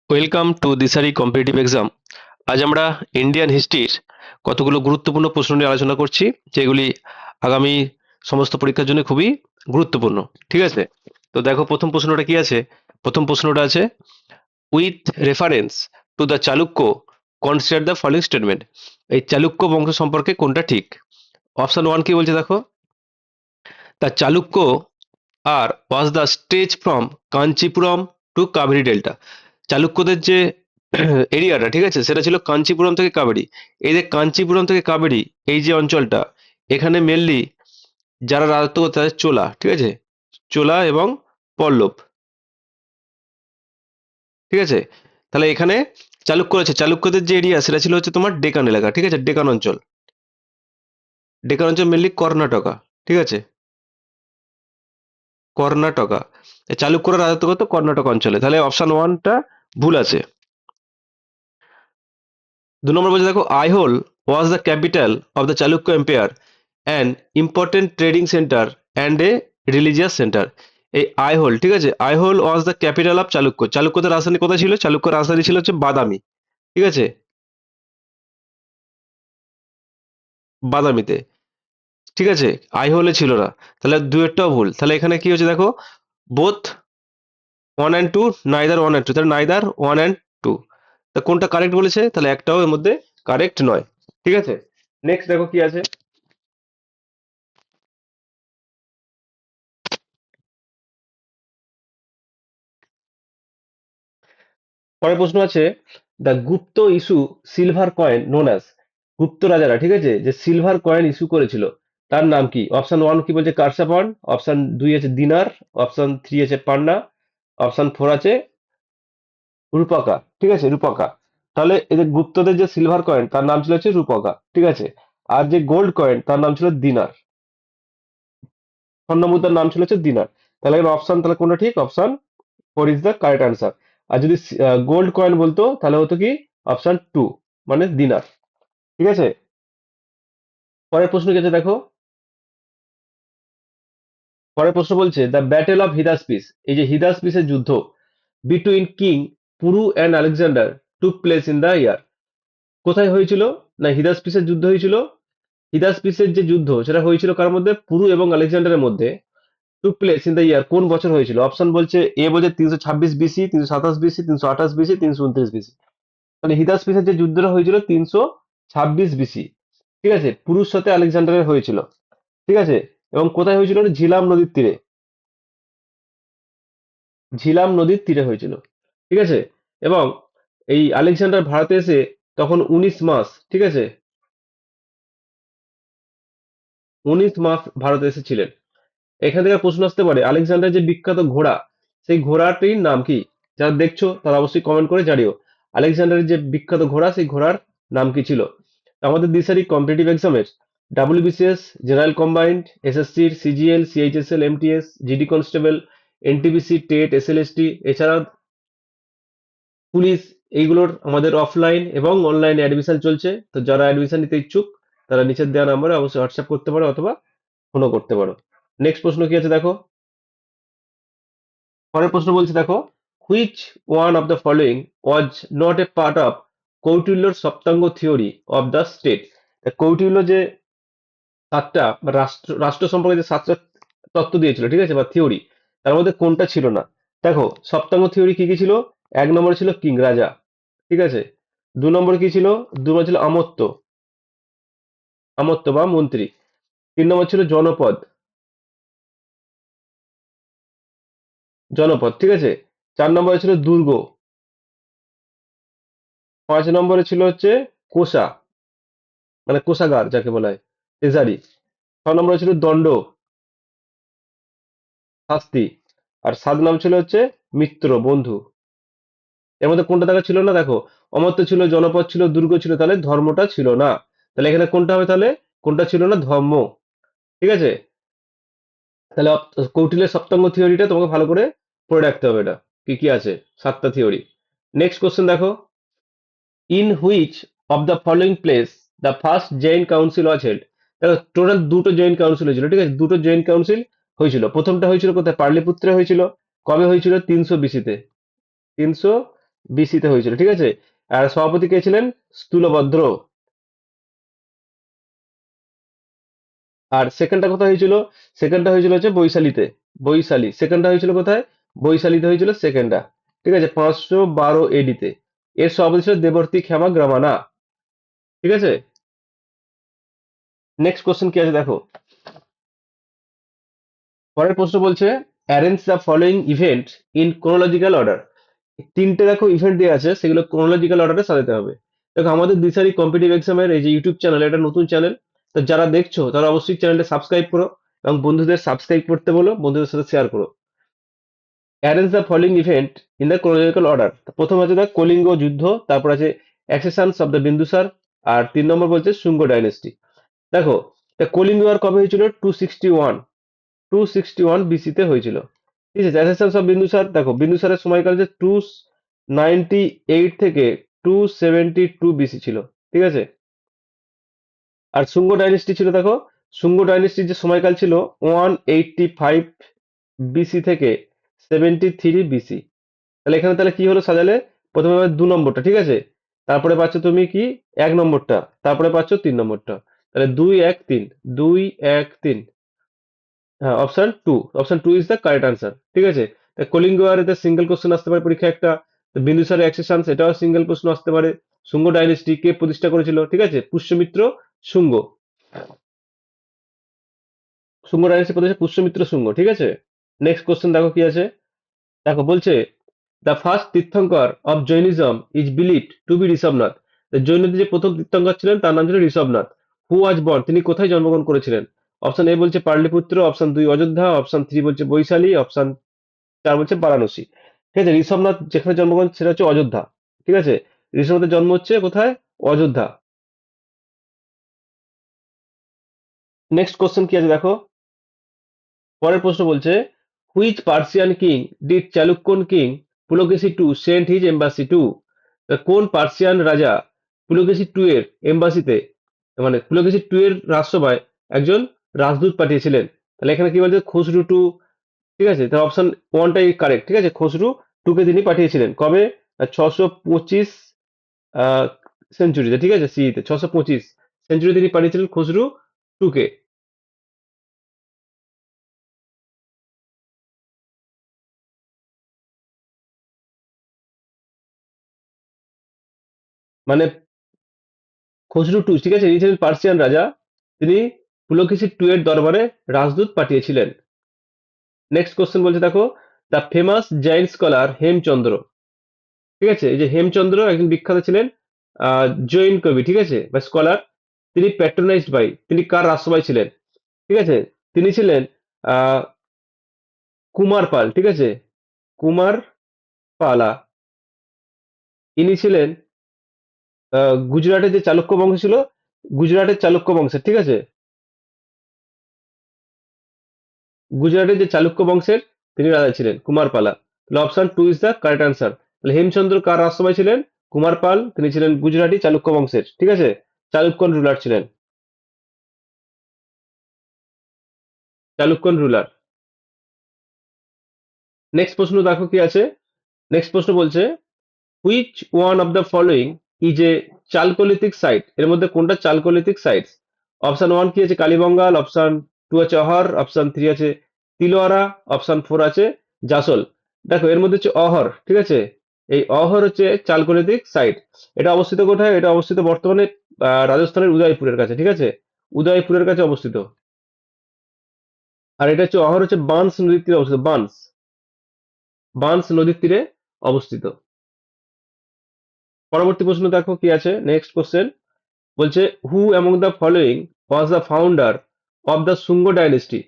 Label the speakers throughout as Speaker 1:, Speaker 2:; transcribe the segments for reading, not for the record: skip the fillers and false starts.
Speaker 1: Welcome to Dishari competitive exam. আজ আমরা Indian হিস্ট্রির কতগুলো গুরুত্বপূর্ণ প্রশ্ন নিয়ে আলোচনা করছি, যেগুলি আগামী সমস্ত পরীক্ষার জন্য খুবই গুরুত্বপূর্ণ। ঠিক আছে, তো দেখো প্রথম প্রশ্নটা কি আছে। প্রথম প্রশ্নটা আছে, with reference to the Chalukya consider the following statement. এই চালুক্য বংশ সম্পর্কে কোনটা ঠিক? অপশন ওয়ান কি বলছে দেখো, দ্য চালুক্য আর was the stage from Kanchipuram to Kaveri delta. চালুক্যদের যে এরিয়াটা, ঠিক আছে, সেটা ছিল কাঞ্চিপুরম থেকে কাবেরী। এই যে কাঞ্চিপুরম থেকে কাবেরী, এই যে অঞ্চলটা, এখানে মেনলি যারা রাজত্ব করতে তাদের চোলা, ঠিক আছে, চোলা এবং পল্লব। ঠিক আছে, তাহলে এখানে চালুক্য আছে, চালুক্যদের যে এরিয়া সেটা ছিল হচ্ছে তোমার ডেকান এলাকা, ঠিক আছে, ডেকান অঞ্চল। ডেকান অঞ্চল মেনলি কর্ণাটকা, ঠিক আছে, কর্ণাটকা। চালুক্যরা রাজত্ব করতো কর্ণাটক অঞ্চলে, তাহলে অপশন ওয়ানটা ভুল আছে। 2 নম্বর বলছে দেখো, Aihole was the capital of the Chalukya empire and important trading centre and a religious centre. এই আইহোল, ঠিক আছে, Aihole was the capital of Chalukya. চালুক্যদের রাজধানী কোথায় ছিল? চালুক্য রাজধানী ছিল হচ্ছে বাদামি, ঠিক আছে, বাদামিতে। ঠিক আছে, আইহোলে ছিল না, তাহলে দুয়েরটাও ভুল। তাহলে এখানে কি হচ্ছে দেখো, both one and two, neither one and two, তাহলে নাইদার ওয়ান অ্যান্ড টু। তা কোনটা কারেক্ট বলেছে? তাহলে একটাও এর মধ্যে কারেক্ট নয়। ঠিক আছে, নেক্সট দেখো কি আছে। পরের প্রশ্ন আছে, the Gupta issue silver coin known as. গুপ্ত রাজারা, ঠিক আছে, যে সিলভার কয়েন ইস্যু করেছিল তার নাম কি? অপশন ওয়ান কি বলছে? কারসাপন। অপশন দুই আছে দিনার। অপশন থ্রি আছে পান্না। অপশন ফোর আছে রূপকা, ঠিক আছে, রূপকা। তাহলে এদের গুপ্তদের যে সিলভার কয়েন তার নাম ছিল হচ্ছে রূপকা, ঠিক আছে। আর যে গোল্ড কয়েন তার নাম ছিল দিনার, স্বর্ণ মুদ্রার নাম ছিল হচ্ছে দিনার। তাহলে এর অপশন, তাহলে কোনটা ঠিক? Option four is the correct answer. আর যদি গোল্ড কয়েন বলতো তাহলে হতো কি? অপশন টু, মানে দিনার। ঠিক আছে, পরের প্রশ্ন কি আছে দেখো। পরের প্রশ্ন বলছে, দ্য ব্যাটেল অফ হিদাসপিস। এই যে হিদাসপিসের যুদ্ধ বিটুইন কিং পুরু and Alexander took place in the year. কোথায় হয়েছিল? না, হিদাসপিসের যুদ্ধ হয়েছিল। হিদাসপিসের যে যুদ্ধ সেটা হয়েছিল কার মধ্যে? পুরু এবং আলেকজান্ডারের মধ্যে। Took place in the year, কোন বছর হয়েছিল? অপশন বলছে, এ বলছে 326 বিসি, 327 বিসি, 328 বিসি, 329 বিসি। মানে হিদাসপিসের যে যুদ্ধটা হয়েছিল 326 বিসি, ঠিক আছে, পুরুর সাথে আলেকজান্ডারের হয়েছিল। ঠিক আছে, এবং কোথায় হয়েছিল? ঝিলাম নদীর তীরে, ঝিলাম নদীর তীরে হয়েছিল। ঠিক আছে, এবং এই আলেকজান্ডার ভারতে এসে তখন 19 মাস, ঠিক আছে, 19 মাস ভারতে এসেছিলেন। এখান থেকে প্রশ্ন আসতে পারে, আলেকজান্ডার যে বিখ্যাত ঘোড়া, সেই ঘোড়াটির নাম কি? যারা দেখছো তারা অবশ্যই কমেন্ট করে জানিও, আলেকজান্ডারের যে বিখ্যাত ঘোড়া সেই ঘোড়ার নাম কি ছিল। আমাদের দিশারি কম্পিটিটিভ এক্সামের ডাব্লিউবিসিএস, জেনারেল কম্বাইন্ড, এসএসসির, CGL, CHSL, MTS, GD constable, NTPC, TET, SLST, এছাড়া পুলিশ, এইগুলোর আমাদের অফলাইন এবং অনলাইনে অ্যাডমিশন চলছে। তো যারা অ্যাডমিশন নিতে ইচ্ছুক তারা নিচের দেওয়া নম্বরে অবশ্যই হোয়াটসঅ্যাপ করতে পারো অথবা ফোনও করতে পারো। নেক্সট প্রশ্ন কি আছে দেখো। পরের প্রশ্ন বলছে দেখো, which one of the following was not a part of কৌটিল্যর Saptanga theory of the state. Kautilya যে সাতটা বা রাষ্ট্র রাষ্ট্র সম্পর্কে যে সাতটা তত্ত্ব দিয়েছিল, ঠিক আছে, বা থিওরি, তার মধ্যে কোনটা ছিল না? দেখো, সপ্তাঙ্গ থিওরি কি কি ছিল? এক নম্বরে ছিল কিং, রাজা, ঠিক আছে। দু নম্বরে কি ছিল? দু নম্বর ছিল আমত্ত, আমত্ত বা মন্ত্রী। তিন নম্বর ছিল জনপদ, জনপদ, ঠিক আছে। চার নম্বরে ছিল দুর্গ। পাঁচ নম্বরে ছিল হচ্ছে কোষা, মানে কোষাগার যাকে বলা হয়, ট্রেজারি। ছ নম্বরে ছিল দণ্ড, শাস্তি। আর সাত নাম ছিল হচ্ছে মিত্র, বন্ধু। এর মধ্যে কোনটা দেখা ছিল না? দেখো, অমর্ত্য ছিল, জনপদ ছিল, দুর্গ ছিল, তাহলে ধর্মটা ছিল না। তাহলে এখানে কোনটা হবে? তাহলে কোনটা ছিল না? ধর্ম। ঠিক আছে, তাহলে কৌটিল্যের সপ্তাঙ্গ থিওরিটা তোমাকে ভালো করে পড়ে রাখতে হবে, এটা কি কি আছে, সাতটা থিওরি। নেক্সট কোশ্চেন দেখো, in which of the following place the first Jain council was held. দেখো, টোটাল দুটো জৈন কাউন্সিল হয়েছিল, ঠিক আছে, দুটো জৈন কাউন্সিল হয়েছিল। প্রথমটা হয়েছিল কোথায়? পাটলিপুত্রে হয়েছিল। কবে হয়েছিল? 300 বিসিতে। 300 BC-তে হয়েছিল, ঠিক আছে। আর সভাপতি কে ছিলেন? স্থূলভদ্র। আর সেকেন্ডটা কোথায় হয়েছিল? সেকেন্ডটা হয়েছিল হচ্ছে বৈশালীতে। বৈশালী। সেকেন্ডটা হয়েছিল কোথায়? বৈশালীতে হয়েছিল সেকেন্ডটা। ঠিক আছে, 512 AD-তে। এর সভাপতি ছিল দেবর্তি ক্ষেমা গ্রামানা। ঠিক আছে। নেক্সট কোশ্চেন কি আছে দেখো। পরের প্রশ্ন বলছে arrange the following event in chronological order. তিনটে দেখো ইভেন্ট দেওয়া আছে, সেগুলো ক্রোনোলজিক্যাল অর্ডারে সাজাতে হবে। দেখো আমাদের দিশারি কম্পিটিভ এক্সামের এই যে ইউটিউব চ্যানেল, এটা নতুন চ্যানেল। তো যারা দেখছো তারা অবশ্যই চ্যানেলটা সাবস্ক্রাইব করো এবং বন্ধুদের সাবস্ক্রাইব করতে বলো, বন্ধুদের সাথে শেয়ার করো। Arrange the following event in the chronological order. প্রথম আছে দেখ কলিঙ্গ যুদ্ধ, তারপর আছে অ্যাক্সেশনস of the Bindusara, R 3 number বলছে শুঙ্গ ডাইনেস্টি। দেখো, কলিঙ্গ ওয়ার কবে হয়েছিল? 261 BC-তে হয়েছিল। ঠিক আছে। অ্যাসেসন্স অফ বিন্দুসার, দেখো বিন্দুসারের সময়কাল হচ্ছে 298 থেকে 272 BC ছিল। ঠিক আছে। আর শুঙ্গ ডাইনেস্টি ছিল, দেখো শুঙ্গ ডাইনেস্টির যে সময়কাল ছিল 185 BC থেকে 73 BC। তাহলে এখানে তাহলে কি হলো সাজালে? প্রথমে পাবে 2 নম্বরটা, ঠিক আছে। তারপরে পাচ্ছ তুমি কি? 1 নম্বরটা। তারপরে পাচ্ছ 3 নম্বরটা। তাহলে 2 1 3, 2 1 3। হ্যাঁ, option two is the correct answer. ঠিক আছে। তা কলিঙ্গ আর এতে সিঙ্গেল কোশ্চেন আসতে পারে পরীক্ষা একটা। তো বিন্দুসারের অ্যাক্সেশনস, এটাও সিঙ্গেল প্রশ্ন আসতে পারে। শুঙ্গ ডাইনেস্টি কে প্রতিষ্ঠা করেছিল? ঠিক আছে, পুষ্যমিত্র শুঙ্গ। শুঙ্গ ডাইনেস্টি প্রতিষ্ঠা পুষ্যমিত্র শুঙ্গ। ঠিক আছে। নেক্সট কোশ্চেন দেখো কি আছে। দেখো বলছে the first Tirthankara of Jainism is believed to be Rishabhanath. জৈনদের যে প্রথম তীর্থঙ্কর ছিলেন তার নাম ছিল ঋষভনাথ। হু ওয়াজ বর্ন, তিনি কোথায় জন্মগ্রহণ করেছিলেন? অপশন এ বলছে পাটলিপুত্র, অপশন 2 অযোধ্যা, অপশন 3 বলছে বৈশালী, অপশন 4 বলছে বারাণসী। ঠিক আছে। ঋষভনাথ যেখানে জন্মগ্রহণ সেটা হচ্ছে অযোধ্যা। ঠিক আছে। ঋষভনাথের জন্ম হচ্ছে কোথায়? অযোধ্যা। নেক্সট কোশ্চেন কি আছে দেখো। পরের প্রশ্ন বলছে which Persian king did Chalukyan king Pulakeshi two sent his embassy to. কোন পার্সিয়ান রাজা পুলকেশী 2 এর এম্বাসিতে, মানে পুলকেশী 2 এর রাজসভায় একজন রাজদূত পাঠিয়েছিলেন? তাহলে এখানে কি বলছে? খসরু 2। ঠিক আছে। তাহলে অপশন 1টাই কারেক্ট। ঠিক আছে, খসরু 2 কে তিনি পাঠিয়েছিলেন কবে? 625 সেঞ্চুরিতে। ঠিক আছে, সিইতে 625 সেঞ্চুরি তিনি পাঠিয়েছিলেন খসরু 2 কে। মানে খসরু 2, ঠিক আছে, ইনি ছিলেন পার্সিয়ান রাজা। তিনি পুলকেশী 2 এর দরবারে রাজদূত পাঠিয়েছিলেন। নেক্সট কোশ্চেন বলছে দেখো the famous Jain scholar Hemchandra. ঠিক আছে, এই যে হেমচন্দ্র একজন বিখ্যাত ছিলেন জৈন কবি, ঠিক আছে, বা স্কলার। তিনি প্যাট্রোনাইজড বাই, তিনি কার রাজসভায় ছিলেন? ঠিক আছে। তিনি ছিলেন আহ কুমার পাল। ঠিক আছে, কুমার পালা। ইনি ছিলেন গুজরাটের যে চালুক্য বংশ ছিল, গুজরাটের চালুক্য বংশের। ঠিক আছে, গুজরাটের যে চালুক্য বংশের তিনি রাজা ছিলেন কুমার পালা। তাহলে option 2 is the correct answer. তাহলে হেমচন্দ্র কার রাজসভায় ছিলেন? কুমার পাল। তিনি ছিলেন গুজরাটি চালুক্য বংশের। ঠিক আছে, চালুক্যন রুলার ছিলেন। চালুক্যন রুলার। নেক্সট প্রশ্ন দেখো কি আছে। নেক্সট প্রশ্ন বলছে which one of the following is a chalcolithic site. এর মধ্যে কোনটা চালকোলিথিক সাইট? অপশন 1 কি আছে? কালীবঙ্গাল, অপশন 2 আছে অহর, অপশন 3 আছে তিলোয়ারা, অপশন 4 আছে জাসল। দেখো এর মধ্যে হচ্ছে অহর। ঠিক আছে, এই অহর হচ্ছে চালকোলিথিক সাইট। এটা অবস্থিত কোথায়? এটা অবস্থিত বর্তমানে রাজস্থানের উদয়পুরের কাছে। ঠিক আছে, উদয়পুরের কাছে অবস্থিত। আর এটা হচ্ছে অহর হচ্ছে বান্স নদীর তীরে অবস্থিত। বান্স নদীর তীরে অবস্থিত। পরবর্তী প্রশ্ন দেখো কি আছে। নেক্সট কোশ্চেন বলছে who among the following was the founder of the Shunga dynasty.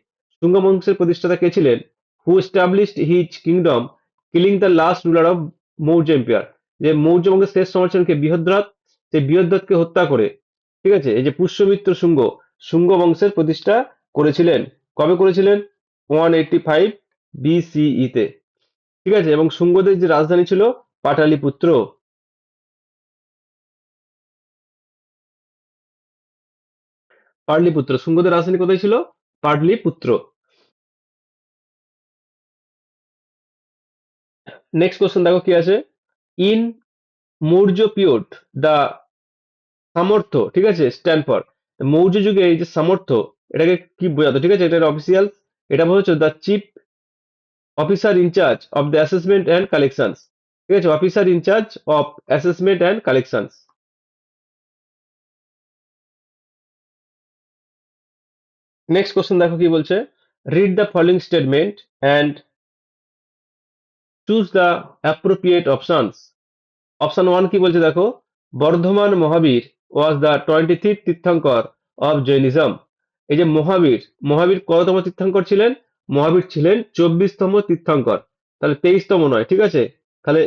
Speaker 1: Shunga বংশের প্রতিষ্ঠাতা কে ছিলেন? Who established his kingdom killing the last ruler of Maurya empire. যে মৌর্য বংশের শেষ সম্রাটকে বৃহদ্রথ, সেই বৃহদ্রথকে হত্যা করে, ঠিক আছে, এই যে পুষ্যমিত্র শুঙ্গ, শুঙ্গ বংশের প্রতিষ্ঠা করেছিলেন। কবে করেছিলেন? 185 BCE-তে। ঠিক আছে, এবং শুঙ্গদের যে রাজধানী ছিল পাটালিপুত্র। পাটলিপুত্র। শুঙ্গদের রাজধানী কোথায় ছিল? পাটলিপুত্র। নেক্সট কোশ্চেন দেখো কি আছে, ইন মৌর্য পিরিয়ড দ্য সামর্থ্য, ঠিক আছে, স্ট্যান্ড ফর মৌর্য যুগে এই যে সামর্থ্য, এটাকে কি বোঝাতো, ঠিক আছে, এটা অফিসিয়াল, এটা বোঝাচ্ছে the chief officer in charge of the assessment and collections, ঠিক আছে, officer in charge of assessment and collections. Next question দেখো কি বলছে, read the following statement and choose the appropriate options. Option one কি বলছে দেখো, Vardhaman Mahavir was the 23rd Tirthankara of Jainism. এই যে মহাবীর, মহাবীর কততম তীর্থঙ্কর ছিলেন? মহাবীর ছিলেন 24তম তীর্থঙ্কর, তাহলে 23তম নয়, ঠিক আছে, তাহলে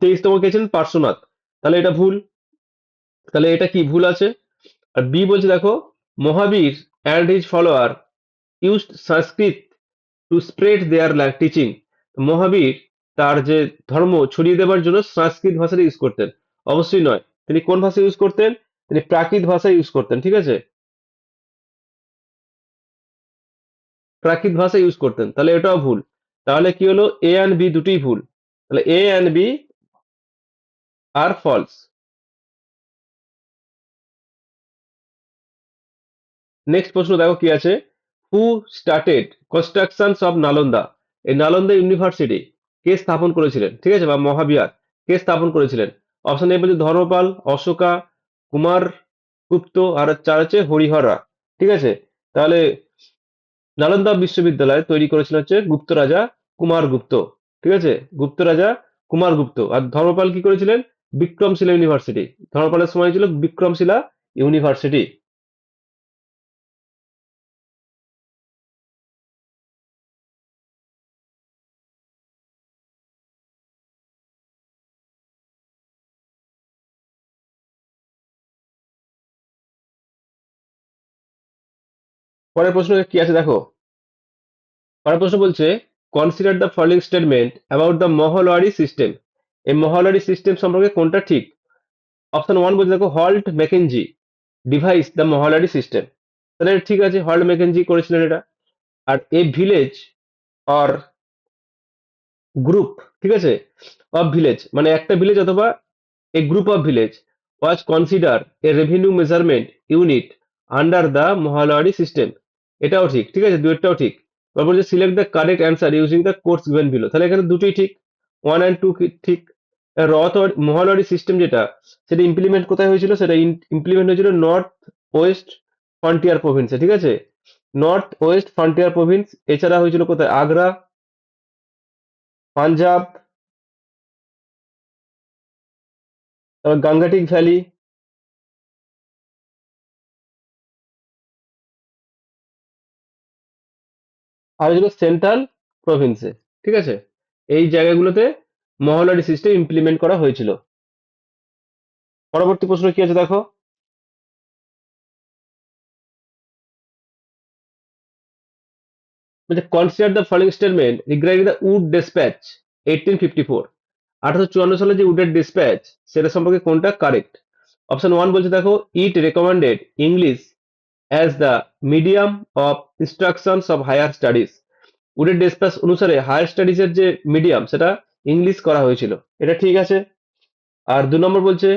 Speaker 1: 23তম কে ছিলেন পার্শ্বনাথ, তাহলে এটা ভুল, তাহলে এটা কি ভুল আছে। আর বি বলছে দেখো, Mahavir and his follower used Sanskrit to spread their teaching. Mahavir তার যে ধর্ম ছড়িয়ে দেবার জন্য সংস্কৃত ভাষাটা ইউজ করতেন, অবশ্যই নয়। তিনি কোন ভাষা ইউজ করতেন? তিনি প্রাকৃত ভাষা ইউজ করতেন, ঠিক আছে, প্রাকৃত ভাষা ইউজ করতেন, তাহলে এটাও ভুল। তাহলে কি হলো, এ অ্যান্ড বি দুটোই ভুল, তাহলে A and B are false. Next প্রশ্ন দেখো কি আছে, who started constructions of Nalanda. এই নালন্দা ইউনিভার্সিটি কে স্থাপন করেছিলেন, ঠিক আছে, বা মহাবিহার কে স্থাপন করেছিলেন? অপশন এ বলছে ধর্মপাল, অশোকা, কুমার গুপ্ত, আর চার হচ্ছে হরিহরা, ঠিক আছে, তাহলে নালন্দা বিশ্ববিদ্যালয় তৈরি করেছিলেন হচ্ছে গুপ্ত রাজা কুমারগুপ্ত, ঠিক আছে, গুপ্ত রাজা কুমারগুপ্ত। আর ধর্মপাল কি করেছিলেন? বিক্রমশিলা ইউনিভার্সিটি, ধর্মপালের সময় ছিল বিক্রমশিলা ইউনিভার্সিটি। পরের প্রশ্ন কি আছে দেখো, পরের প্রশ্ন বলছে, consider the following statement about the Mahalwari system. এই মহলওয়ারি সিস্টেম সম্পর্কে কোনটা ঠিক? অপশন ওয়ান বলছে দেখো, Holt Mackenzie devise the Mahalwari system, তাহলে এটা ঠিক আছে, হল্ট ম্যাকেনজি করেছিলেন এটা। আর এ ভিলেজ অর গ্রুপ, ঠিক আছে, অফ ভিলেজ মানে একটা ভিলেজ অথবা a group of village was consider a revenue measurement unit under the Mahalwari system, এটাও ঠিক, ঠিক আছে, দুইটাও ঠিক। তারপর বলছে select the correct answer using the codes given below, তাহলে এখানে দুটোই ঠিক, ওয়ান অ্যান্ড টু ঠিক। মহালওয়ারি সিস্টেম যেটা, সেটা ইমপ্লিমেন্ট কোথায় হয়েছিল? সেটা ইমপ্লিমেন্ট হয়েছিল নর্থ ওয়েস্ট ফ্রন্টিয়ার প্রভিন্সে, ঠিক আছে, নর্থ ওয়েস্ট ফ্রন্টিয়ার প্রভিন্স। এছাড়া হয়েছিল কোথায়? আগ্রা, পাঞ্জাব, তারপর গাঙ্গাটিক ভ্যালি, আর হলো সেন্ট্রাল প্রভিন্সে, ঠিক আছে, এই জায়গাগুলোতে মহলারি সিস্টেম ইমপ্লিমেন্ট করা হয়েছিল। পরবর্তী প্রশ্ন কি আছে দেখো, consider the following statement regarding the wood despatch 1854। 1854 সালে যে উডের ডিসপ্যাচ, সেটা সম্পর্কে কোনটা কারেক্ট? অপশন ওয়ান বলছে দেখো, it recommended English as the medium of instructions of higher studies. উডের ডিসপ্যাচ অনুসারে হায়ার স্টাডিজের যে মিডিয়াম, সেটা ইংলিশ করা হয়েছিল, এটা ঠিক আছে। আর 2 নম্বর বলছে,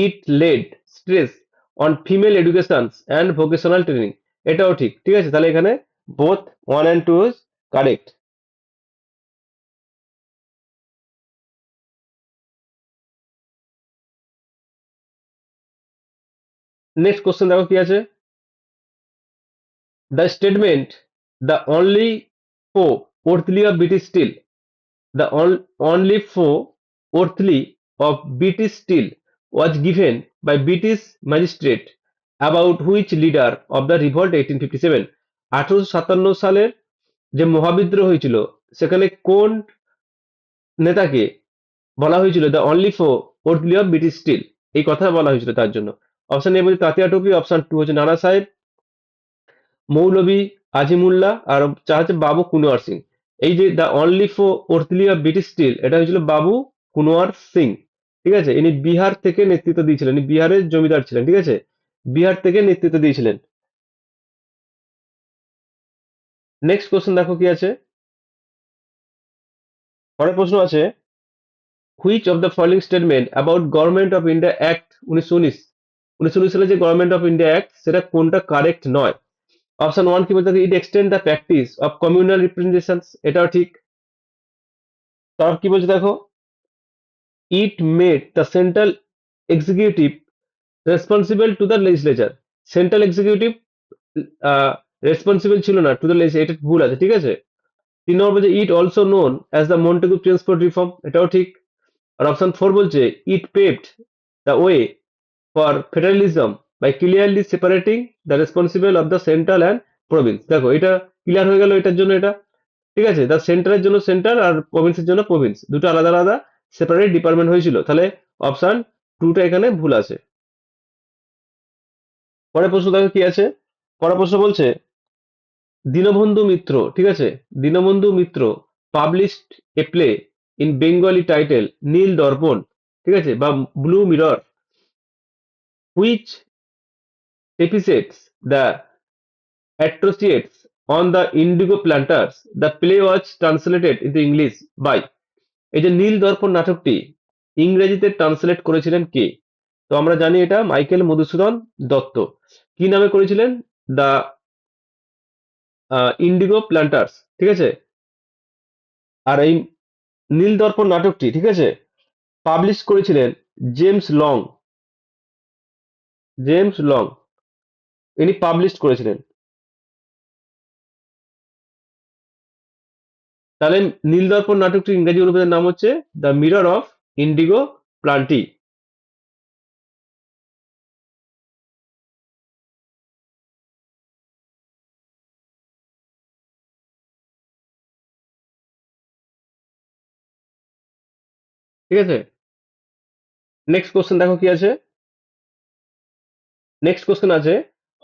Speaker 1: it laid stress on female education and vocational training, এটাও ঠিক, ঠিক আছে, তাহলে এখানে both one and two is correct. Next question দেখো কি আছে, the statement the only for worthily of British steel, the only for worthily of British steel was given by British magistrate about which leader of the revolt 1857। 1857 সালের যে মহাবিদ্রোহ হয়েছিল, সেখানে কোন নেতাকে বলা হয়েছিল the only for worthily of British still, এই কথা বলা হয়েছিল তার জন্য? অপশন এ বলছে তাতিয়া টুপি, অপশন টু হচ্ছে নানা সাহেব, মৌলভী আজিমুল্লাহ, আর চার হচ্ছে বাবু কুনওয়ার সিং। এই যে the only for worthily of British still, এটা হয়েছিল বাবু কুনওয়ার সিং, ঠিক আছে, ইনি বিহার থেকে নেতৃত্ব দিয়েছিলেন, ইনি বিহারের জমিদার ছিলেন, ঠিক আছে, বিহার থেকে নেতৃত্ব দিয়েছিলেন। নেক্সট কোশ্চেন দেখো কি আছে, পরের প্রশ্ন আছে, which of the following statement about government of India act 1919 সালে যে গভর্নমেন্ট অফ ইন্ডিয়া অ্যাক্ট সেটা কোনটা কারেক্ট নয়? অপশন ওয়ান কি বলতে it extend the practice of communal representation, এটাও ঠিক। তারপর কি বলছে দেখো, it made the central executive responsible to the legislature, central executive responsible ছিল না টু দ্য লেজিসলেচার, এটা ভুল আছে, ঠিক আছে। 3 নম্বর বলছে it also known as the Montagu transport reform, এটাও ঠিক। আর অপশন ফোর বলছে it paved the way for federalism by clearly separating the responsible of the central and province. দেখো এটা ক্লিয়ার হয়ে গেল এটার জন্য, এটা ঠিক আছে। দ্য সেন্টারের জন্য সেন্টার আর প্রভিন্সের জন্য প্রভিন্স, দুটো আলাদা আলাদা সেপারেট ডিপার্টমেন্ট হয়েছিল, তাহলে অপশন টুটা এখানে ভুল আছে। পরের প্রশ্ন দেখো কি আছে, পরের প্রশ্ন বলছে দীনবন্ধু মিত্র, ঠিক আছে, Dinabandhu Mitra published a play in Bengali title Nil Darpan, ঠিক আছে, বা blue mirror, which depicts the atrocities on the indigo planters. The play was translated into English by, এই যে নীল দর্পণ নাটকটি ইংরেজিতে ট্রান্সলেট করেছিলেন কে? তো আমরা জানি এটা মাইকেল মধুসূদন দত্ত। কি নামে করেছিলেন? দ্য ইন্ডিগো প্ল্যান্টার্স, ঠিক আছে। আর এই নীল দর্পণ নাটকটি, ঠিক আছে, পাবলিশ করেছিলেন জেমস লং, জেমস লং ইনি পাবলিশ করেছিলেন। তাহলে নীল দর্পণ নাটকটির ইংরেজি অনুবাদের নাম হচ্ছে the mirror of Indigo plenty. ঠিক আছে, নেক্সট কোশ্চেন দেখো কি আছে। নেক্সট কোশ্চেন আছে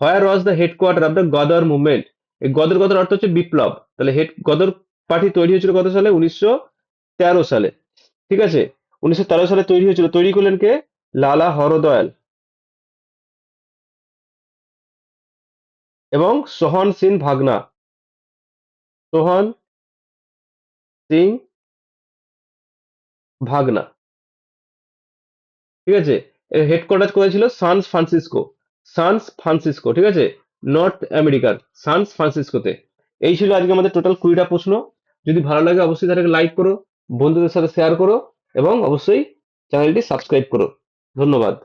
Speaker 1: where was the headquarter of the Ghadar movement. এই গদর, গদর অর্থ হচ্ছে বিপ্লব, তাহলে গদর পার্টি তৈরি হয়েছিল কত সালে? 1913 সালে, ঠিক আছে। 1913 সালে তৈরি হয়েছিল, তৈরি করলেন কে? লালা হরদয়াল এবং সোহন সিং ভাগনা, সোহন সিং ভাগনা, ঠিক আছে। এর হেডকোয়ার্টার করেছিল সান ফ্রান্সিসকো, ঠিক আছে, নর্থ আমেরিকার সান ফ্রান্সিসকোতে। এই ছিল আজকে আমাদের টোটাল 20টা প্রশ্ন। যদি ভালো লাগে অবশ্যই তাদেরকে লাইক করো, বন্ধুদের সাথে শেয়ার করো এবং অবশ্যই চ্যানেলটি সাবস্ক্রাইব করো। ধন্যবাদ।